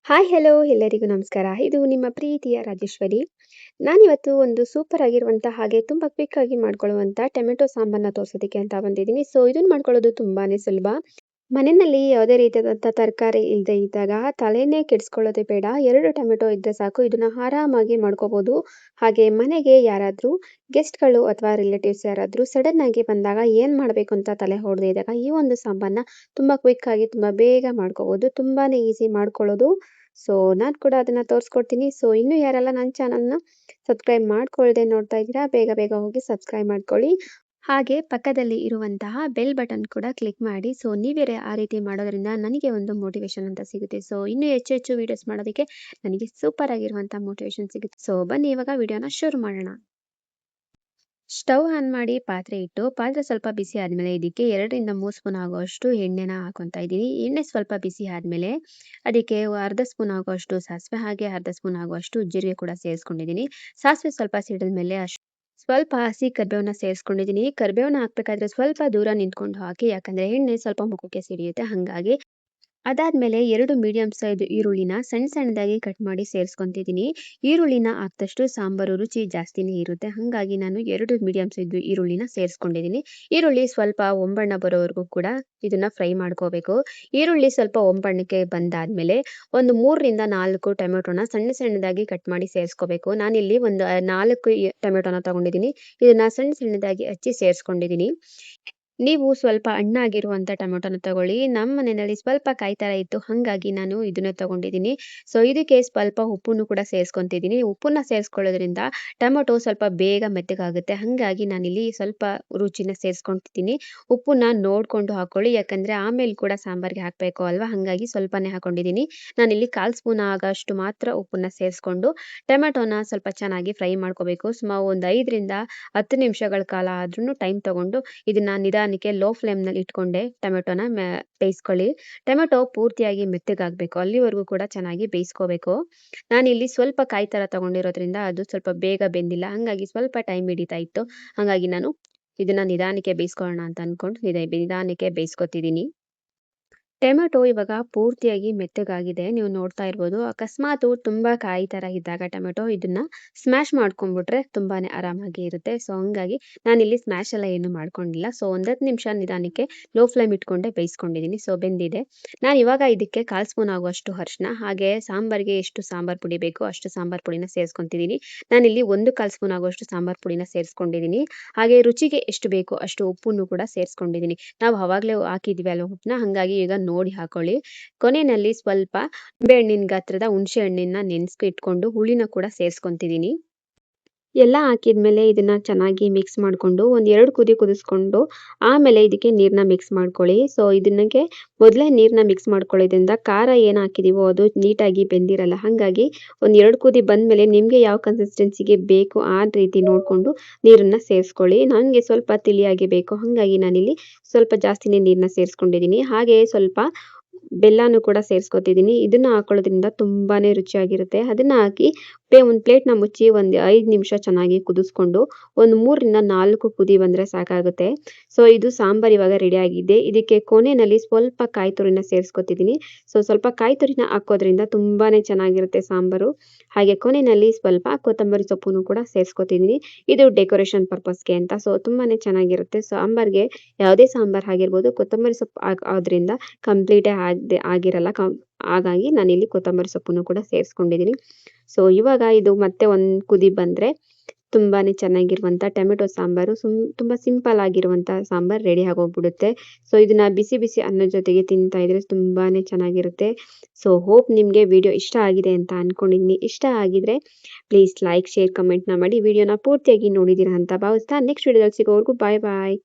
Hi hello ಎಲ್ಲರಿಗೂ ನಮಸ್ಕಾರ. ಇದು ನಿಮ್ಮ ಪ್ರೀತಿಯ ರಾಜೇಶ್ವರಿ. ನಾನಿವತ್ತು ಒಂದು ಸೂಪರ್ ಆಗಿರುವಂಥ ಹಾಗೆ ತುಂಬ ಕ್ವಿಕ್ ಆಗಿ ಮಾಡ್ಕೊಳ್ಳುವಂಥ ಟೊಮೆಟೊ ಸಾಂಬಾರನ್ನ ತೋರಿಸೋದಕ್ಕೆ ಅಂತ ಬಂದಿದ್ದೀನಿ. ಸೊ ಇದನ್ನು ಮಾಡ್ಕೊಳ್ಳೋದು ತುಂಬಾನೇ ಸುಲಭ. ಮನೆಯಲ್ಲಿ ಯಾವುದೇ ರೀತಿಯಾದಂಥ ತರಕಾರಿ ಇಲ್ಲದೆ ಇದ್ದಾಗ ತಲೆನೇ ಕೆಡಿಸ್ಕೊಳ್ಳೋದೇ ಬೇಡ. 2 ಟೊಮೆಟೊ ಇದ್ದರೆ ಸಾಕು. ಇದನ್ನ ಆರಾಮಾಗಿ ಮಾಡ್ಕೋಬೋದು. ಹಾಗೆ ಮನೆಗೆ ಯಾರಾದರೂ ಗೆಸ್ಟ್‌ಗಳು ಅಥವಾ ರಿಲೇಟಿವ್ಸ್ ಯಾರಾದರೂ ಸಡನ್ ಆಗಿ ಬಂದಾಗ ಏನು ಮಾಡಬೇಕು ಅಂತ ತಲೆ ಹೊಡೆದೇ ಇದ್ದಾಗ ಈ ಒಂದು ಸಾಂಬಾರನ್ನ ತುಂಬ ಕ್ವಿಕ್ ಆಗಿ ತುಂಬ ಬೇಗ ಮಾಡ್ಕೋಬೋದು. ತುಂಬಾನೇ ಈಸಿ ಮಾಡ್ಕೊಳ್ಳೋದು. ಸೊ ನಾನು ಕೂಡ ಅದನ್ನ ತೋರಿಸ್ಕೊಡ್ತೀನಿ. ಸೊ ಇನ್ನೂ ಯಾರೆಲ್ಲ ನನ್ನ ಚಾನಲ್‌ನ ಸಬ್ಸ್ಕ್ರೈಬ್ ಮಾಡ್ಕೊಳ್ದೆ ನೋಡ್ತಾ ಇದ್ದೀರಾ ಬೇಗ ಬೇಗ ಹೋಗಿ ಸಬ್ಸ್ಕ್ರೈಬ್ ಮಾಡ್ಕೊಳ್ಳಿ. ಹಾಗೆ ಪಕ್ಕದಲ್ಲಿ ಇರುವಂತಹ ಬೆಲ್ ಬಟನ್ ಕೂಡ ಕ್ಲಿಕ್ ಮಾಡಿ. ಸೊ ನೀವೇ ಆ ರೀತಿ ಮಾಡೋದ್ರಿಂದ ನನಗೆ ಒಂದು ಮೋಟಿವೇಶನ್ ಅಂತ ಸಿಗುತ್ತೆ. ಸೊ ಇನ್ನೂ ಹೆಚ್ಚು ಹೆಚ್ಚು ವಿಡಿಯೋಸ್ ಮಾಡೋದಕ್ಕೆ ನನಗೆ ಸೂಪರ್ ಆಗಿರುವಂಥ ಮೋಟಿವೇಶನ್ ಸಿಗುತ್ತೆ. ಸೊ ಬನ್ನಿ ಇವಾಗ ವಿಡಿಯೋನ ಶುರು ಮಾಡೋಣ. ಸ್ಟವ್ ಆನ್ ಮಾಡಿ ಪಾತ್ರೆ ಇಟ್ಟು ಪಾತ್ರೆ ಸ್ವಲ್ಪ ಬಿಸಿ ಆದಮೇಲೆ ಇದಕ್ಕೆ 2ರಿಂದ 3 ಸ್ಪೂನ್ ಆಗುವಷ್ಟು ಎಣ್ಣೆನ ಹಾಕೊತಾ ಇದ್ದೀನಿ. ಎಣ್ಣೆ ಸ್ವಲ್ಪ ಬಿಸಿ ಆದಮೇಲೆ ಅದಕ್ಕೆ ಅರ್ಧ ಸ್ಪೂನ್ ಆಗುವಷ್ಟು ಸಾಸಿವೆ ಹಾಗೆ ಅರ್ಧ ಸ್ಪೂನ್ ಆಗುವಷ್ಟು ಜೀರಿಗೆ ಕೂಡ ಸೇರಿಸ್ಕೊಂಡಿದ್ದೀನಿ. ಸಾಸಿವೆ ಸ್ವಲ್ಪ ಸಿಡಿದ ಮೇಲೆ ಸ್ವಲ್ಪ ಹಸಿ ಕರಿಬೇವನ್ನ ಸೇರಿಸ್ಕೊಂಡಿದ್ದೀನಿ. ಕರಿಬೇವನ್ನ ಹಾಕಬೇಕಾದ್ರೆ ಸ್ವಲ್ಪ ದೂರ ನಿಂತ್ಕೊಂಡು ಹಾಕಿ, ಯಾಕಂದರೆ ಎಣ್ಣೆ ಸ್ವಲ್ಪ ಮುಖಕ್ಕೆ ಸಿಡಿಯುತ್ತೆ. ಹಾಗಾಗಿ ಅದಾದ್ಮೇಲೆ 2 ಮೀಡಿಯಂ ಸೈಜ್ ಈರುಳ್ಳಿನ ಸಣ್ಣದಾಗಿ ಕಟ್ ಮಾಡಿ ಸೇರಿಸ್ಕೊಂತಿದ್ದೀನಿ. ಈರುಳ್ಳಿನ ಹಾಕಿದಷ್ಟು ಸಾಂಬಾರು ರುಚಿ ಜಾಸ್ತಿನೇ ಇರುತ್ತೆ. ಹಾಗಾಗಿ ನಾನು 2 ಮೀಡಿಯಂ ಸೈಜ್ ಈರುಳ್ಳಿನ ಸೇರಿಸ್ಕೊಂಡಿದ್ದೀನಿ. ಈರುಳ್ಳಿ ಸ್ವಲ್ಪ ಒಂಬಣ್ಣ ಬರೋವರೆಗೂ ಕೂಡ ಇದನ್ನ ಫ್ರೈ ಮಾಡ್ಕೋಬೇಕು. ಈರುಳ್ಳಿ ಸ್ವಲ್ಪ ಒಂಬಣ್ಣಕ್ಕೆ ಬಂದಾದ್ಮೇಲೆ ಒಂದು 3ರಿಂದ 4 ಟೊಮೆಟೊನ ಸಣ್ಣದಾಗಿ ಕಟ್ ಮಾಡಿ ಸೇರಿಸ್ಕೋಬೇಕು. ನಾನಿಲ್ಲಿ ಒಂದು 4 ಟೊಮೆಟೊನ ತಗೊಂಡಿದ್ದೀನಿ. ಇದನ್ನ ಸಣ್ಣದಾಗಿ ಹಚ್ಚಿ ಸೇರಿಸ್ಕೊಂಡಿದ್ದೀನಿ. ನೀವು ಸ್ವಲ್ಪ ಹಣ್ಣಾಗಿರುವಂಥ ಟೊಮೆಟೊನ ತಗೊಳ್ಳಿ. ನಮ್ಮ ಮನೆಯಲ್ಲಿ ಸ್ವಲ್ಪ ಕಾಯಿ ಥರ ಇತ್ತು, ಹಾಗಾಗಿ ನಾನು ಇದನ್ನ ತಗೊಂಡಿದ್ದೀನಿ. ಸೊ ಇದಕ್ಕೆ ಸ್ವಲ್ಪ ಉಪ್ಪನ್ನು ಕೂಡ ಸೇರಿಸ್ಕೊಂತಿದ್ದೀನಿ. ಉಪ್ಪನ್ನ ಸೇರಿಸ್ಕೊಳ್ಳೋದ್ರಿಂದ ಟೊಮೆಟೊ ಸ್ವಲ್ಪ ಬೇಗ ಮೆತ್ತಗಾಗುತ್ತೆ. ಹಾಗಾಗಿ ನಾನಿಲ್ಲಿ ಸ್ವಲ್ಪ ರುಚಿನ ಸೇರಿಸ್ಕೊಂತಿದ್ದೀನಿ. ಉಪ್ಪನ್ನ ನೋಡಿಕೊಂಡು ಹಾಕ್ಕೊಳ್ಳಿ, ಯಾಕಂದರೆ ಆಮೇಲೆ ಕೂಡ ಸಾಂಬಾರಿಗೆ ಹಾಕಬೇಕು ಅಲ್ವಾ, ಹಾಗಾಗಿ ಸ್ವಲ್ಪನೇ ಹಾಕ್ಕೊಂಡಿದ್ದೀನಿ. ನಾನಿಲ್ಲಿ 1/4 ಸ್ಪೂನ್ ಆಗೋಷ್ಟು ಮಾತ್ರ ಉಪ್ಪನ್ನ ಸೇರಿಸ್ಕೊಂಡು ಟೊಮೆಟೊನ ಸ್ವಲ್ಪ ಚೆನ್ನಾಗಿ ಫ್ರೈ ಮಾಡ್ಕೋಬೇಕು. ಸುಮಾರು ಒಂದು 5ರಿಂದ 10 ನಿಮಿಷಗಳ ಕಾಲ ಆದ್ರೂ ಟೈಮ್ ತಗೊಂಡು ಇದನ್ನ ನಿಧಾನಕ್ಕೆ ಲೋ ಫ್ಲೇಮ್‌ನಲ್ಲಿ ಇಟ್ಕೊಂಡೆ ಟೊಮೆಟೊನ ಬೇಯಿಸ್ಕೊಳ್ಳಿ. ಟೊಮೆಟೊ ಪೂರ್ತಿಯಾಗಿ ಮೆತ್ತಗಾಗಬೇಕು, ಅಲ್ಲಿವರೆಗೂ ಕೂಡ ಚೆನ್ನಾಗಿ ಬೇಯಿಸ್ಕೋಬೇಕು. ನಾನಿಲ್ಲಿ ಸ್ವಲ್ಪ ಕಾಯಿ ಥರ ತಗೊಂಡಿರೋದ್ರಿಂದ ಅದು ಸ್ವಲ್ಪ ಬೇಗ ಬೆಂದಿಲ್ಲ, ಹಾಗಾಗಿ ಸ್ವಲ್ಪ ಟೈಮ್ ಹಿಡಿತಾ ಇತ್ತು. ಹಾಗಾಗಿ ನಾನು ಇದನ್ನ ನಿಧಾನಕ್ಕೆ ಬೇಯಿಸ್ಕೊಳ್ಳೋಣ ಅಂತ ಅಂದ್ಕೊಂಡು ನಿಧಾನಕ್ಕೆ ಬೇಯಿಸ್ಕೊತಿದ್ದೀನಿ. ಟೊಮೆಟೊ ಇವಾಗ ಪೂರ್ತಿಯಾಗಿ ಮೆತ್ತಗಾಗಿದೆ, ನೀವು ನೋಡ್ತಾ ಇರ್ಬೋದು. ಅಕಸ್ಮಾತ್ ತುಂಬ ಕಾಯಿ ಥರ ಇದ್ದಾಗ ಟೊಮೆಟೊ ಇದನ್ನ ಸ್ಮ್ಯಾಶ್ ಮಾಡ್ಕೊಂಡ್ಬಿಟ್ರೆ ತುಂಬಾನೇ ಆರಾಮಾಗಿ ಇರುತ್ತೆ. ಸೊ ಹಂಗಾಗಿ ನಾನಿಲ್ಲಿ ಸ್ಮ್ಯಾಶ್ ಎಲ್ಲ ಏನು ಮಾಡ್ಕೊಂಡಿಲ್ಲ. ಸೊ ಒಂದು 10 ನಿಮಿಷ ನಿಧಾನಕ್ಕೆ ಲೋ ಫ್ಲೇಮ್ ಇಟ್ಕೊಂಡೆ ಬೇಯಿಸ್ಕೊಂಡಿದ್ದೀನಿ. ಸೊ ಬೆಂದಿದೆ. ನಾನು ಇವಾಗ ಇದಕ್ಕೆ 1/4 ಸ್ಪೂನ್ ಆಗುವಷ್ಟು ಅರಿಶಿನ ಹಾಗೆ ಸಾಂಬಾರಿಗೆ ಎಷ್ಟು ಸಾಂಬಾರು ಪುಡಿ ಬೇಕೋ ಅಷ್ಟು ಸಾಂಬಾರು ಪುಡಿನ ಸೇರಿಸ್ಕೊತಿದ್ದೀನಿ. ನಾನಿಲ್ಲಿ 1/4 ಸ್ಪೂನ್ ಆಗುವಷ್ಟು ಸಾಂಬಾರು ಪುಡಿನ ಸೇರಿಸ್ಕೊಂಡಿದ್ದೀನಿ. ಹಾಗೆ ರುಚಿಗೆ ಎಷ್ಟು ಬೇಕೋ ಅಷ್ಟು ಉಪ್ಪನ್ನು ಕೂಡ ಸೇರಿಸ್ಕೊಂಡಿದ್ದೀನಿ. ನಾವು ಆವಾಗಲೇ ಹಾಕಿದ್ವಿ ಅಲ್ವ ಉಪ್ಪನ್ನ, ಹಾಗಾಗಿ ಈಗ ನೋಡಿ ಹಾಕೊಳ್ಳಿ. ಕೊನೆಯಲ್ಲಿ ಸ್ವಲ್ಪ ನಿಂಬೆಹಣ್ಣಿನ ಗಾತ್ರದ ಹುಣಸೆ ಹಣ್ಣಿನ ನೆನೆಸ್ಕಿಟ್ಕೊಂಡು ಹುಳಿನ ಕೂಡ ಸೇರಿಸ್ಕೊಂತಿದ್ದೀನಿ. ಎಲ್ಲ ಹಾಕಿದ್ಮೇಲೆ ಇದನ್ನ ಚೆನ್ನಾಗಿ ಮಿಕ್ಸ್ ಮಾಡಿಕೊಂಡು ಒಂದು 2 ಕುದಿ ಕುದಿಸ್ಕೊಂಡು ಆಮೇಲೆ ಇದಕ್ಕೆ ನೀರನ್ನ ಮಿಕ್ಸ್ ಮಾಡ್ಕೊಳ್ಳಿ. ಸೊ ಇದಕ್ಕೆ ಮೊದಲೇ ನೀರನ್ನ ಮಿಕ್ಸ್ ಮಾಡ್ಕೊಳ್ಳೋದ್ರಿಂದ ಖಾರ ಏನು ಹಾಕಿದೀವೋ ಅದು ನೀಟಾಗಿ ಬೆಂದಿರಲ್ಲ. ಹಾಗಾಗಿ ಒಂದು 2 ಕುದಿ ಬಂದಮೇಲೆ ನಿಮಗೆ ಯಾವ ಕನ್ಸಿಸ್ಟೆನ್ಸಿಗೆ ಬೇಕು ಆ ರೀತಿ ನೋಡಿಕೊಂಡು ನೀರನ್ನ ಸೇರಿಸ್ಕೊಳ್ಳಿ. ನನಗೆ ಸ್ವಲ್ಪ ತಿಳಿಯಾಗಿ ಬೇಕು, ಹಾಗಾಗಿ ನಾನಿಲ್ಲಿ ಸ್ವಲ್ಪ ಜಾಸ್ತಿನೇ ನೀರನ್ನ ಸೇರಿಸ್ಕೊಂಡಿದ್ದೀನಿ. ಹಾಗೆ ಸ್ವಲ್ಪ ಬೆಲ್ಲನೂ ಕೂಡ ಸೇರಿಸ್ಕೊತಿದ್ದೀನಿ. ಇದನ್ನ ಹಾಕೊಳ್ಳೋದ್ರಿಂದ ತುಂಬಾನೇ ರುಚಿಯಾಗಿರುತ್ತೆ. ಅದನ್ನ ಹಾಕಿ ಒಂದು ಪ್ಲೇಟ್‌ನ ಮುಚ್ಚಿ ಒಂದು 5 ನಿಮಿಷ ಚೆನ್ನಾಗಿ ಕುದಿಸ್ಕೊಂಡು ಒಂದು 3ರಿಂದ 4 ಕುದಿ ಬಂದರೆ ಸಾಕಾಗುತ್ತೆ. ಸೊ ಇದು ಸಾಂಬಾರು ಇವಾಗ ರೆಡಿ ಆಗಿದೆ. ಇದಕ್ಕೆ ಕೊನೆಯಲ್ಲಿ ಸ್ವಲ್ಪ ಕಾಯಿ ತುರಿನ ಸೇರಿಸ್ಕೊತಿದ್ದೀನಿ. ಸೊ ಸ್ವಲ್ಪ ಕಾಯಿ ತುರಿನ ಹಾಕೋದ್ರಿಂದ ತುಂಬಾನೇ ಚೆನ್ನಾಗಿರುತ್ತೆ ಸಾಂಬಾರು. ಹಾಗೆ ಕೊನೆಯಲ್ಲಿ ಸ್ವಲ್ಪ ಕೊತ್ತಂಬರಿ ಸೊಪ್ಪನ್ನು ಕೂಡ ಸೇರಿಸ್ಕೊತಿದ್ದೀನಿ. ಇದು ಡೆಕೋರೇಷನ್ ಪರ್ಪಸ್‌ಗೆ ಅಂತ. ಸೊ ತುಂಬಾನೇ ಚೆನ್ನಾಗಿರುತ್ತೆ ಸಾಂಬಾರ್‌ಗೆ. ಯಾವುದೇ ಸಾಂಬಾರು ಆಗಿರ್ಬೋದು ಕೊತ್ತಂಬರಿ ಸೊಪ್ಪು ಹಾಕೋದ್ರಿಂದ ಕಂಪ್ಲೀಟೇ ಆಗಿರಲ್ಲ. ಹಾಗಾಗಿ ನಾನಿಲ್ಲಿ ಕೊತ್ತಂಬರಿ ಸೊಪ್ಪನ್ನು ಕೂಡ ಸೇರಿಸ್ಕೊಂಡಿದ್ದೀನಿ. ಸೊ ಇವಾಗ ಇದು ಮತ್ತೆ ಒಂದು ಕುದಿ ಬಂದರೆ ತುಂಬಾನೇ ಚೆನ್ನಾಗಿರುವಂಥ ಟೊಮೆಟೊ ಸಾಂಬಾರು ತುಂಬ ಸಿಂಪಲ್ ಆಗಿರುವಂಥ ಸಾಂಬಾರು ರೆಡಿ ಆಗೋಗ್ಬಿಡುತ್ತೆ. ಸೊ ಇದನ್ನ ಬಿಸಿ ಬಿಸಿ ಅನ್ನದ ಜೊತೆಗೆ ತಿಂತಾ ಇದ್ರೆ ತುಂಬಾನೇ ಚೆನ್ನಾಗಿರುತ್ತೆ. ಸೊ ಹೋಪ್ ನಿಮಗೆ ವಿಡಿಯೋ ಇಷ್ಟ ಆಗಿದೆ ಅಂತ ಅಂದ್ಕೊಂಡಿದ್ದೀನಿ. ಇಷ್ಟ ಆಗಿದ್ರೆ ಪ್ಲೀಸ್ ಲೈಕ್, ಶೇರ್, ಕಮೆಂಟ್ನ ಮಾಡಿ. ವಿಡಿಯೋನ ಪೂರ್ತಿಯಾಗಿ ನೋಡಿದ್ದೀರಾ ಅಂತ ಭಾವಿಸ್ತಾ ನೆಕ್ಸ್ಟ್ ವಿಡಿಯೋದಲ್ಲಿ ಸಿಗೋವರೆಗೂ ಬಾಯ್ ಬಾಯ್.